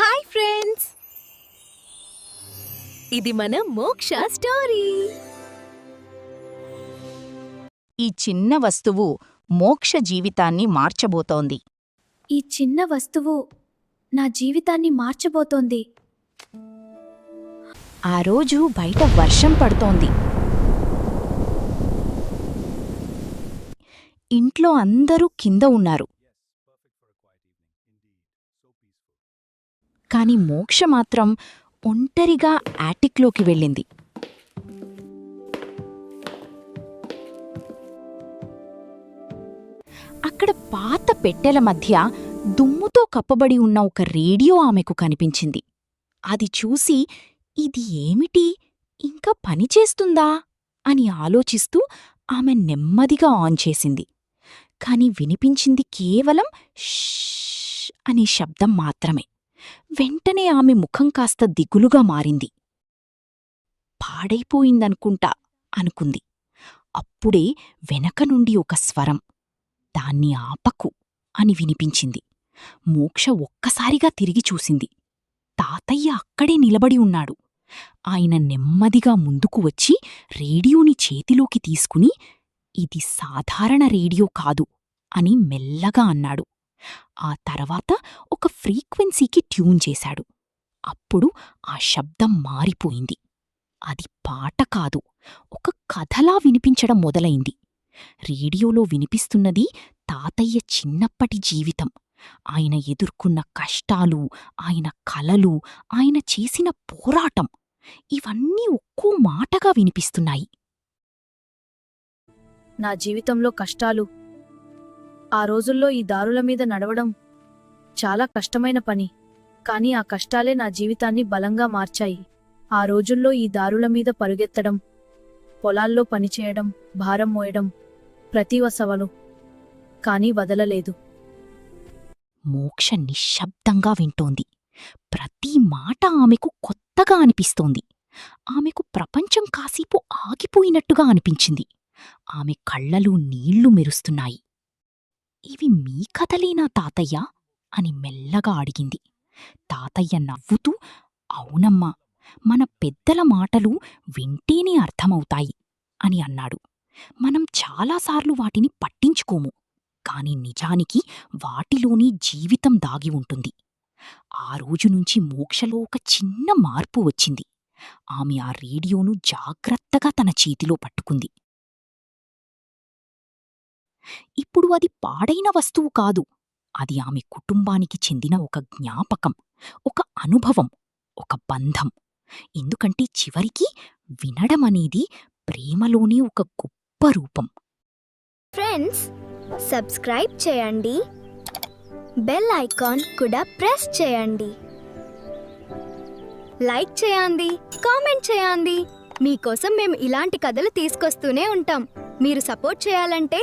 Hi friends, ఇది మన మోక్ష స్టోరీ. ఈ చిన్న వస్తువు మోక్ష జీవితాన్ని మార్చబోతోంది. ఈ చిన్న వస్తువు నా జీవితాన్ని మార్చబోతోంది. ఆ రోజు బయట వర్షం పడుతోంది. ఇంట్లో అందరూ కింద ఉన్నారు. కాని మోక్ష మాత్రం ఒంటరిగా యాటిక్లోకి వెళ్ళింది. అక్కడ పాత పెట్టెల మధ్య దుమ్ముతో కప్పబడి ఉన్న ఒక రేడియో ఆమెకు కనిపించింది. అది చూసి ఇది ఏమిటి, ఇంకా పనిచేస్తుందా అని ఆలోచిస్తూ ఆమె నెమ్మదిగా ఆన్ చేసింది. కాని వినిపించింది కేవలం ష్ అనే శబ్దం మాత్రమే. వెంటనే ఆమె ముఖం కాస్త దిగులుగా మారింది. పాడైపోయిందనుకుంటా అనుకుంది. అప్పుడే వెనక నుండి ఒక స్వరం, దాన్ని ఆపకు అని వినిపించింది. మోక్ష ఒక్కసారిగా తిరిగి చూసింది. తాతయ్య అక్కడే నిలబడి ఉన్నాడు. ఆయన నెమ్మదిగా ముందుకు వచ్చి రేడియోని చేతిలోకి తీసుకుని, ఇది సాధారణ రేడియో కాదు అని మెల్లగా అన్నాడు. ఆ తర్వాత ఒక ఫ్రీక్వెన్సీకి ట్యూన్ చేశాడు. అప్పుడు ఆ శబ్దం మారిపోయింది. అది పాట కాదు, ఒక కథలా వినిపించడం మొదలైంది. రేడియోలో వినిపిస్తున్నది తాతయ్య చిన్నప్పటి జీవితం, ఆయన ఎదుర్కొన్న కష్టాలు, ఆయన కలలు, ఆయన చేసిన పోరాటం, ఇవన్నీ ఒక్కో మాటగా వినిపిస్తున్నాయి. నా జీవితంలో కష్టాలు. ఆ రోజుల్లో ఈ దారుల మీద నడవడం చాలా కష్టమైన పని. కాని ఆ కష్టాలే నా జీవితాన్ని బలంగా మార్చాయి. ఆ రోజుల్లో ఈ దారుల మీద పరుగెత్తడం, పొలాల్లో పనిచేయడం, భారం మోయడం ప్రతివసవలు. కాని వదలలేదు. మోక్ష నిశ్శబ్దంగా వింటోంది. ప్రతి మాట ఆమెకు కొత్తగా అనిపిస్తోంది. ఆమెకు ప్రపంచం కాసేపు ఆగిపోయినట్టుగా అనిపించింది. ఆమె కళ్లలో నీళ్లు మెరుస్తున్నాయి. ఇవి మీ కథలేనా తాతయ్యా అని మెల్లగా అడిగింది. తాతయ్య నవ్వుతూ, అవునమ్మా, మన పెద్దల మాటలు వింటేనే అర్థమవుతాయి అని అన్నాడు. మనం చాలాసార్లు వాటిని పట్టించుకోము, కాని నిజానికి వాటిలోని జీవితం దాగి ఉంటుంది. ఆ రోజునుంచి మోక్షలో ఒక చిన్న మార్పు వచ్చింది. ఆమె ఆ రేడియోను జాగ్రత్తగా తన చేతిలో పట్టుకుంది. ఇప్పుడు అది పాడైన వస్తువు కాదు, అది ఆమె కుటుంబానికి చెందిన ఒక జ్ఞాపకం, ఒక అనుభవం, ఒక బంధం. ఎందుకంటే చివరికి వినడమనేది ప్రేమలోనే ఒక గొప్ప రూపం. ఫ్రెండ్స్, సబ్స్క్రైబ్ చేయండి, బెల్ ఐకాన్ కూడా ప్రెస్ చేయండి, లైక్ చేయండి, కామెంట్ చేయండి. మీకోసం మేము ఇలాంటి కథలు తీసుకొస్తూనే ఉంటాం. మీరు సపోర్ట్ చేయాలంటే